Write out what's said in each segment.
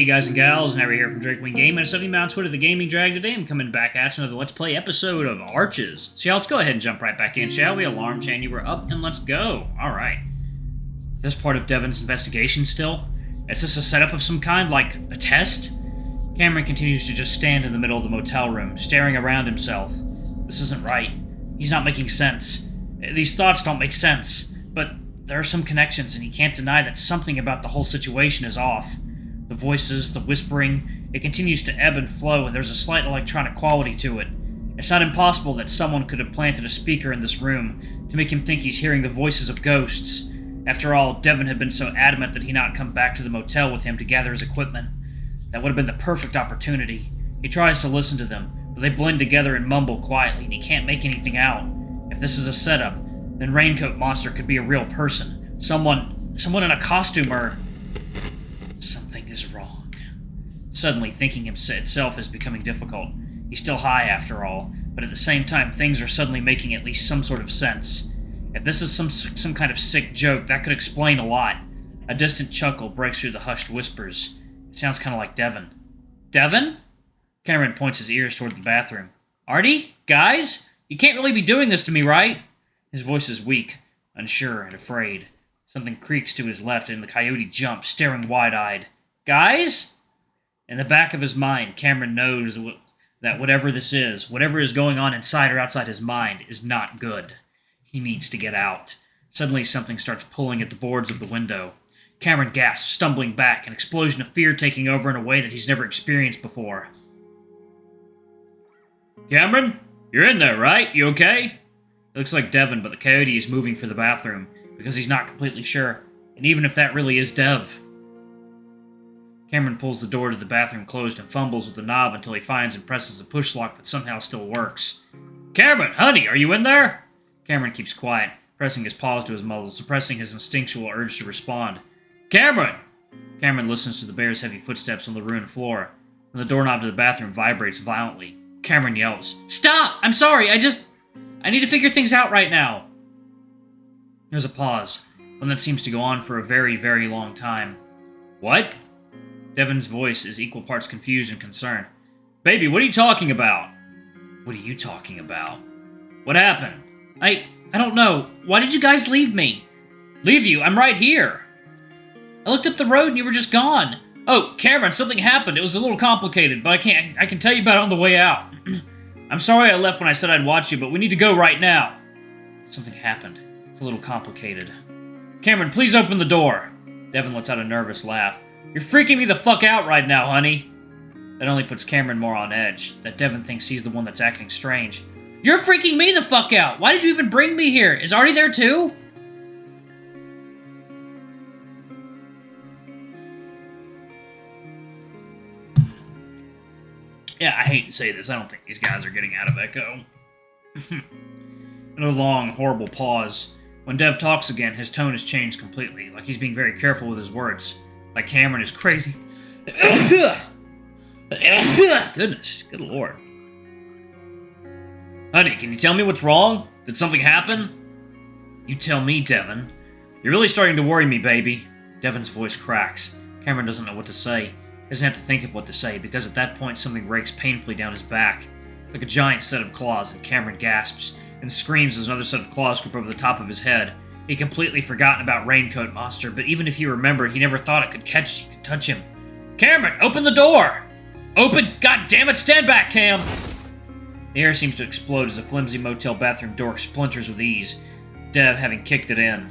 guys and gals, Never here from Drake Wing Gaming, and 70 Mount Twitter, the Gaming Drag. Today I'm coming back at you another Let's Play episode of Arches. So yeah, let's go ahead and jump right back in, shall we? Alarm chain, you were up, and let's go. Alright. This part of Devon's investigation still? Is this a setup of some kind, like a test? Cameron continues to just stand in the middle of the motel room, staring around himself. This isn't right. He's not making sense. These thoughts don't make sense. But there are some connections, and he can't deny that something about the whole situation is off. The voices, the whispering, it continues to ebb and flow, and there's a slight electronic quality to it. It's not impossible that someone could have planted a speaker in this room to make him think he's hearing the voices of ghosts. After all, Devon had been so adamant that he not come back to the motel with him to gather his equipment. That would have been the perfect opportunity. He tries to listen to them, but they blend together and mumble quietly, and he can't make anything out. If this is a setup, then Raincoat Monster could be a real person. Someone in a costume, or... Something is wrong. Suddenly, thinking itself is becoming difficult. He's still high, after all, but at the same time, things are suddenly making at least some sort of sense. If this is some kind of sick joke, that could explain a lot. A distant chuckle breaks through the hushed whispers. It sounds kind of like Devon. Devon? Cameron points his ears toward the bathroom. Artie? Guys? You can't really be doing this to me, right? His voice is weak, unsure, and afraid. Something creaks to his left, and the coyote jumps, staring wide-eyed. Guys? In the back of his mind, Cameron knows that whatever this is, whatever is going on inside or outside his mind, is not good. He needs to get out. Suddenly, something starts pulling at the boards of the window. Cameron gasps, stumbling back, an explosion of fear taking over in a way that he's never experienced before. Cameron? You're in there, right? You okay? It looks like Devon, but the coyote is moving for the bathroom, because he's not completely sure, and even if that really is Dev. Cameron pulls the door to the bathroom closed and fumbles with the knob until he finds and presses the push lock that somehow still works. Cameron, honey, are you in there? Cameron keeps quiet, pressing his paws to his muzzle, suppressing his instinctual urge to respond. Cameron! Cameron listens to the bear's heavy footsteps on the ruined floor, and the doorknob to the bathroom vibrates violently. Cameron yells, Stop! I'm sorry, I need to figure things out right now. There's a pause, one that seems to go on for a very, very long time. What? Devon's voice is equal parts confused and concerned. Baby, what are you talking about? What are you talking about? What happened? I don't know. Why did you guys leave me? Leave you? I'm right here. I looked up the road and you were just gone. Oh, Cameron, something happened. It was a little complicated, but I can tell you about it on the way out. I'm sorry I left when I said I'd watch you, but we need to go right now. Something happened. It's a little complicated. Cameron, please open the door. Devon lets out a nervous laugh. You're freaking me the fuck out right now, honey. That only puts Cameron more on edge, that Devon thinks he's the one that's acting strange. You're freaking me the fuck out! Why did you even bring me here? Is Artie there too? Yeah, I hate to say this, I don't think these guys are getting out of Echo. In a long, horrible pause. When Dev talks again, his tone has changed completely, like he's being very careful with his words. Like Cameron is crazy. Goodness, good lord. Honey, can you tell me what's wrong? Did something happen? You tell me, Devon. You're really starting to worry me, baby. Devon's voice cracks. Cameron doesn't know what to say. He doesn't have to think of what to say, because at that point something rakes painfully down his back. Like a giant set of claws, and Cameron gasps, and screams as another set of claws grip over the top of his head. He'd completely forgotten about Raincoat Monster, but even if he remembered, he never thought it could touch him. Cameron, open the door! Open! God damn it, stand back, Cam! The air seems to explode as the flimsy motel bathroom door splinters with ease, Dev having kicked it in.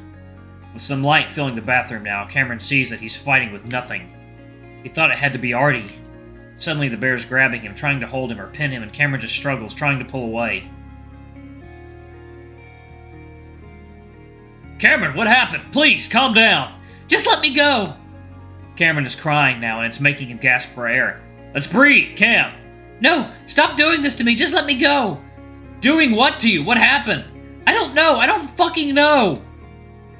With some light filling the bathroom now, Cameron sees that he's fighting with nothing. He thought it had to be Artie. Suddenly the bear's grabbing him, trying to hold him or pin him, and Cameron just struggles, trying to pull away. Cameron, what happened? Please, calm down. Just let me go. Cameron is crying now, and it's making him gasp for air. Let's breathe, Cam. No, stop doing this to me. Just let me go. Doing what to you? What happened? I don't know. I don't fucking know.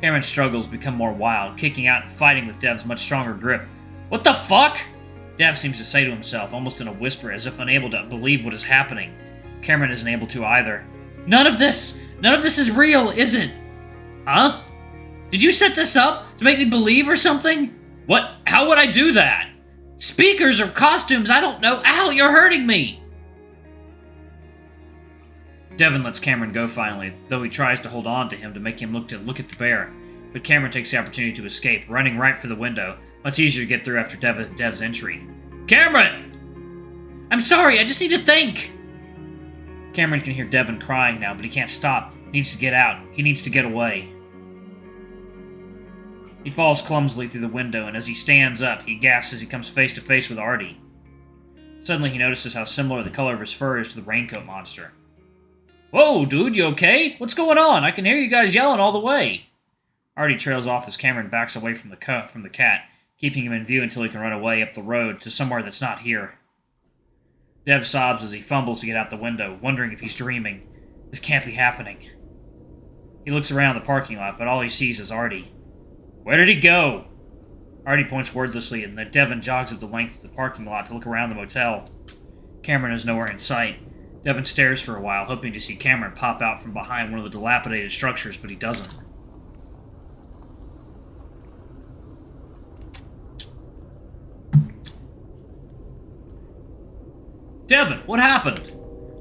Cameron's struggles become more wild, kicking out and fighting with Dev's much stronger grip. What the fuck? Dev seems to say to himself, almost in a whisper, as if unable to believe what is happening. Cameron isn't able to either. None of this is real, is it? Huh? Did you set this up to make me believe or something? What? How would I do that? Speakers or costumes, I don't know. Ow, you're hurting me! Devon lets Cameron go finally, though he tries to hold on to him to make him look at the bear. But Cameron takes the opportunity to escape, running right for the window. Much easier to get through after Dev's entry. Cameron! I'm sorry, I just need to think! Cameron can hear Devon crying now, but he can't stop. He needs to get out. He needs to get away. He falls clumsily through the window, and as he stands up, he gasps as he comes face to face with Artie. Suddenly he notices how similar the color of his fur is to the raincoat monster. Whoa, dude, you okay? What's going on? I can hear you guys yelling all the way. Artie trails off as Cameron backs away from the cat, keeping him in view until he can run away up the road to somewhere that's not here. Dev sobs as he fumbles to get out the window, wondering if he's dreaming. This can't be happening. He looks around the parking lot, but all he sees is Artie. Where did he go? Artie points wordlessly, and then Devon jogs up the length of the parking lot to look around the motel. Cameron is nowhere in sight. Devon stares for a while, hoping to see Cameron pop out from behind one of the dilapidated structures, but he doesn't. Devon, what happened?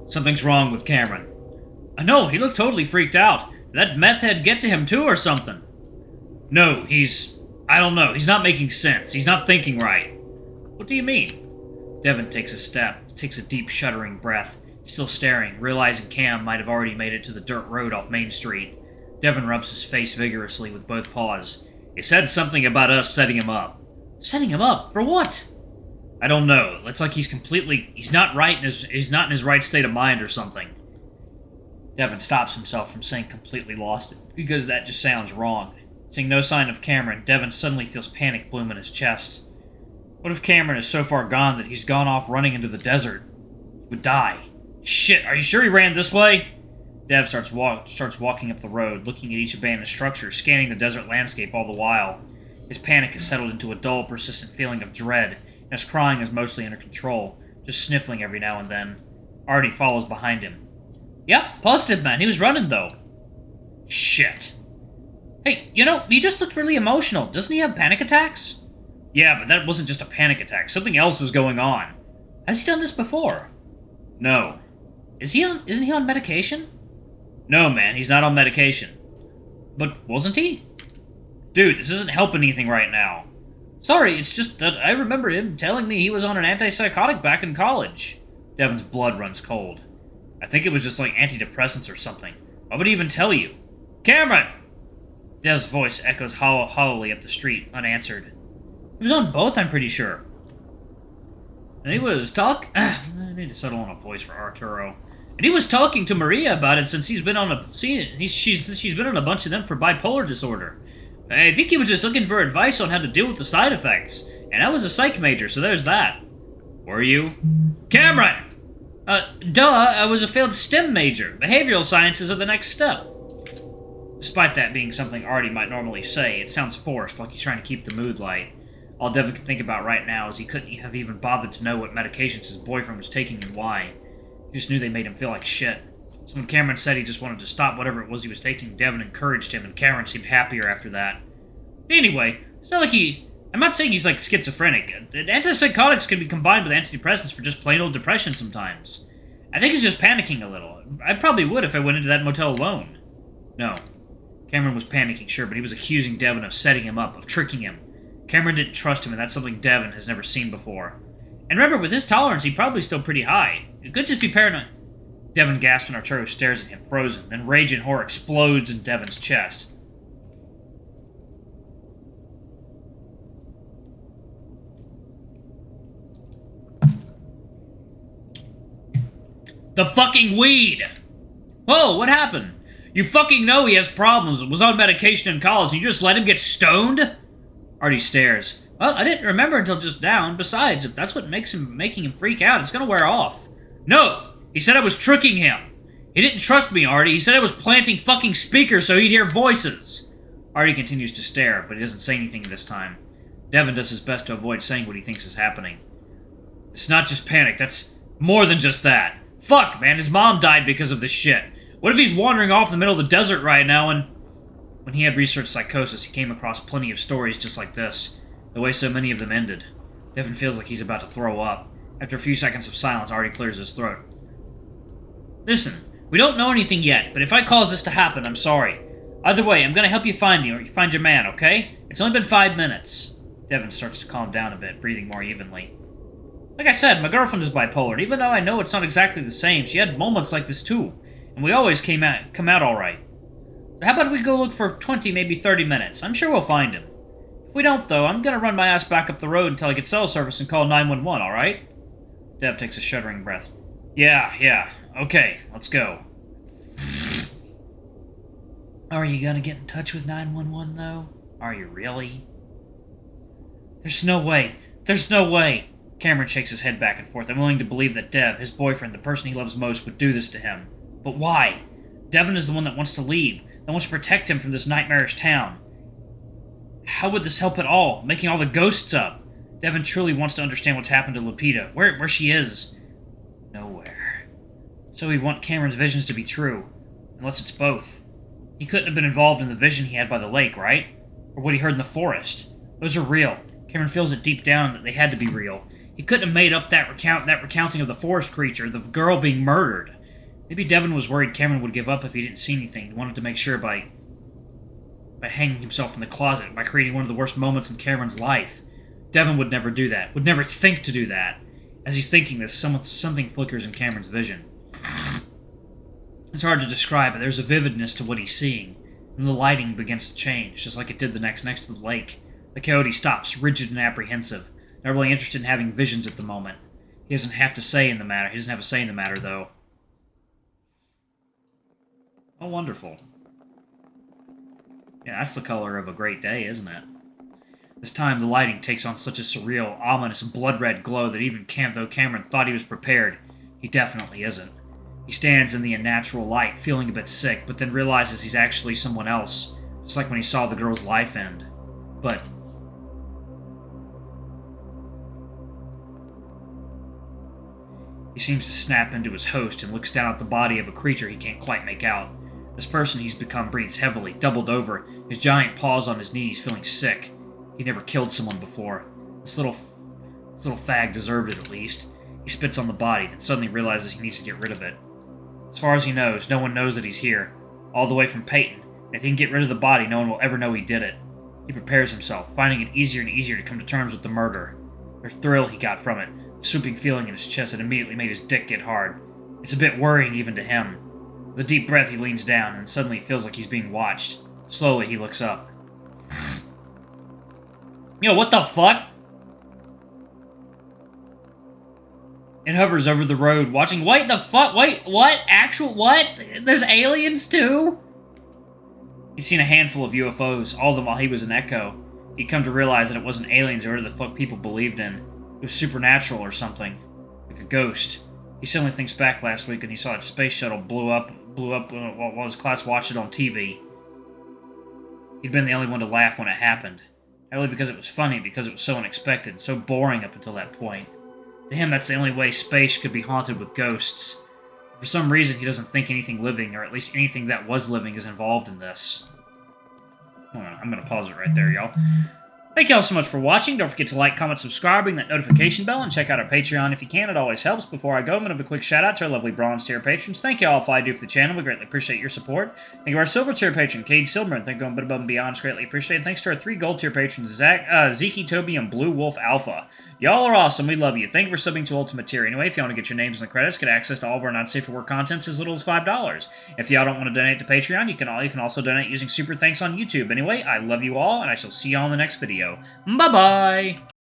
Something's wrong with Cameron. I know, he looked totally freaked out. Did that meth head get to him too or something? No, I don't know. He's not making sense. He's not thinking right. What do you mean? Devon takes a step, takes a deep, shuddering breath, still staring, realizing Cam might have already made it to the dirt road off Main Street. Devon rubs his face vigorously with both paws. He said something about us setting him up. Setting him up? For what? I don't know. It's like he's not right, he's not in his right state of mind or something. Devon stops himself from saying completely lost it, because that just sounds wrong. Seeing no sign of Cameron, Devon suddenly feels panic bloom in his chest. What if Cameron is so far gone that he's gone off running into the desert? He would die. Shit, are you sure he ran this way? Dev starts walking up the road, looking at each abandoned structure, scanning the desert landscape all the while. His panic has settled into a dull, persistent feeling of dread, and his crying is mostly under control, just sniffling every now and then. Artie follows behind him. Yep, positive, man. He was running, though. Shit. Hey, he just looked really emotional. Doesn't he have panic attacks? Yeah, but that wasn't just a panic attack. Something else is going on. Has he done this before? No. Isn't he on medication? No, man, he's not on medication. But wasn't he? Dude, this isn't helping anything right now. Sorry, it's just that I remember him telling me he was on an antipsychotic back in college. Devon's blood runs cold. I think it was just like antidepressants or something. Why would he even tell you? Cameron! Dev's voice echoes hollowly up the street, unanswered. He was on both, I'm pretty sure. And he was I need to settle on a voice for Arturo. And he was talking to Maria about it since she's been on a bunch of them for bipolar disorder. I think he was just looking for advice on how to deal with the side effects. And I was a psych major, so there's that. Were you? Cameron! I was a failed STEM major. Behavioral sciences are the next step. Despite that being something Artie might normally say, it sounds forced, like he's trying to keep the mood light. All Devon can think about right now is he couldn't have even bothered to know what medications his boyfriend was taking and why. He just knew they made him feel like shit. So when Cameron said he just wanted to stop whatever it was he was taking, Devon encouraged him, and Cameron seemed happier after that. Anyway, it's not like I'm not saying he's like schizophrenic. Antipsychotics can be combined with antidepressants for just plain old depression sometimes. I think he's just panicking a little. I probably would if I went into that motel alone. No. Cameron was panicking, sure, but he was accusing Devon of setting him up, of tricking him. Cameron didn't trust him, and that's something Devon has never seen before. And remember, with his tolerance, he's probably still pretty high. It could just be paranoid. Devon gasps and Arturo stares at him, frozen. Then rage and horror explodes in Devon's chest. The fucking weed! Whoa, what happened? You fucking know he has problems, was on medication in college, and you just let him get stoned? Artie stares. Well, I didn't remember until just now, and besides, if that's what making him freak out, it's gonna wear off. No! He said I was tricking him! He didn't trust me, Artie. He said I was planting fucking speakers so he'd hear voices! Artie continues to stare, but he doesn't say anything this time. Devon does his best to avoid saying what he thinks is happening. It's not just panic, that's more than just that. Fuck, man, his mom died because of this shit. What if he's wandering off in the middle of the desert right now and... When he had researched psychosis, he came across plenty of stories just like this. The way so many of them ended. Devon feels like he's about to throw up. After a few seconds of silence, Artie clears his throat. Listen, we don't know anything yet, but if I cause this to happen, I'm sorry. Either way, I'm gonna help you find your man, okay? It's only been 5 minutes. Devon starts to calm down a bit, breathing more evenly. Like I said, my girlfriend is bipolar, and even though I know it's not exactly the same, she had moments like this too, and we always come out alright. So how about we go look for 20, maybe 30 minutes? I'm sure we'll find him. If we don't, though, I'm gonna run my ass back up the road until I get cell service and call 911, alright? Dev takes a shuddering breath. Yeah, okay, let's go. Are you gonna get in touch with 911, though? Are you really? There's no way. Cameron shakes his head back and forth. I'm willing to believe that Dev, his boyfriend, the person he loves most, would do this to him. But why? Devon is the one that wants to leave, that wants to protect him from this nightmarish town. How would this help at all, making all the ghosts up? Devon truly wants to understand what's happened to Lupita, where she is. Nowhere. So he'd want Cameron's visions to be true, unless it's both. He couldn't have been involved in the vision he had by the lake, right? Or what he heard in the forest. Those are real. Cameron feels it deep down that they had to be real. He couldn't have made up that recounting of the forest creature, the girl being murdered. Maybe Devon was worried Cameron would give up if he didn't see anything. He wanted to make sure by hanging himself in the closet, by creating one of the worst moments in Cameron's life. Devon would never do that, would never think to do that. As he's thinking this, something flickers in Cameron's vision. It's hard to describe, but there's a vividness to what he's seeing, and the lighting begins to change, just like it did next to the lake. The coyote stops, rigid and apprehensive, not really interested in having visions at the moment. He doesn't have a say in the matter, though. Oh, wonderful. Yeah, that's the color of a great day, isn't it? This time, the lighting takes on such a surreal, ominous, blood-red glow that even though Cameron thought he was prepared, he definitely isn't. He stands in the unnatural light, feeling a bit sick, but then realizes he's actually someone else, just like when he saw the girl's life end. But he seems to snap into his host and looks down at the body of a creature he can't quite make out. This person he's become breathes heavily, doubled over, his giant paws on his knees, feeling sick. He never killed someone before. This little fag deserved it, at least. He spits on the body, then suddenly realizes he needs to get rid of it. As far as he knows, no one knows that he's here, all the way from Peyton, and if he can get rid of the body, no one will ever know he did it. He prepares himself, finding it easier and easier to come to terms with the murder. The thrill he got from it, the swooping feeling in his chest that immediately made his dick get hard. It's a bit worrying even to him. With a deep breath, he leans down, and suddenly feels like he's being watched. Slowly, he looks up. Yo, what the fuck? It hovers over the road, watching. Wait, the fuck? Wait, what? What? There's aliens too? He's seen a handful of UFOs, all of them while he was in Echo. He'd come to realize that it wasn't aliens or whatever the fuck people believed in. It was supernatural or something. Like a ghost. He suddenly thinks back last week and he saw that space shuttle blew up while his class watched it on TV. He'd been the only one to laugh when it happened. Not only because it was funny, because it was so unexpected, so boring up until that point. To him, that's the only way space could be haunted with ghosts. For some reason, he doesn't think anything living, or at least anything that was living, is involved in this. Hold on, I'm going to pause it right there, y'all. Thank y'all so much for watching. Don't forget to like, comment, subscribe, ring that notification bell, and check out our Patreon if you can. It always helps. Before I go, I'm going to have a quick shout out to our lovely bronze tier patrons. Thank you all for all I do for the channel. We greatly appreciate your support. Thank you to our silver tier patron, Cade Silverman. Thank you going a bit above and beyond. It's greatly appreciated. Thanks to our 3 gold tier patrons, Zeke, Toby, and Blue Wolf Alpha. Y'all are awesome. We love you. Thank you for subbing to Ultimate Tier. Anyway, if you want to get your names in the credits, get access to all of our not safe for work contents as little as $5. If y'all don't want to donate to Patreon, you can also donate using Super Thanks on YouTube. Anyway, I love you all, and I shall see y'all in the next video. Bye-bye!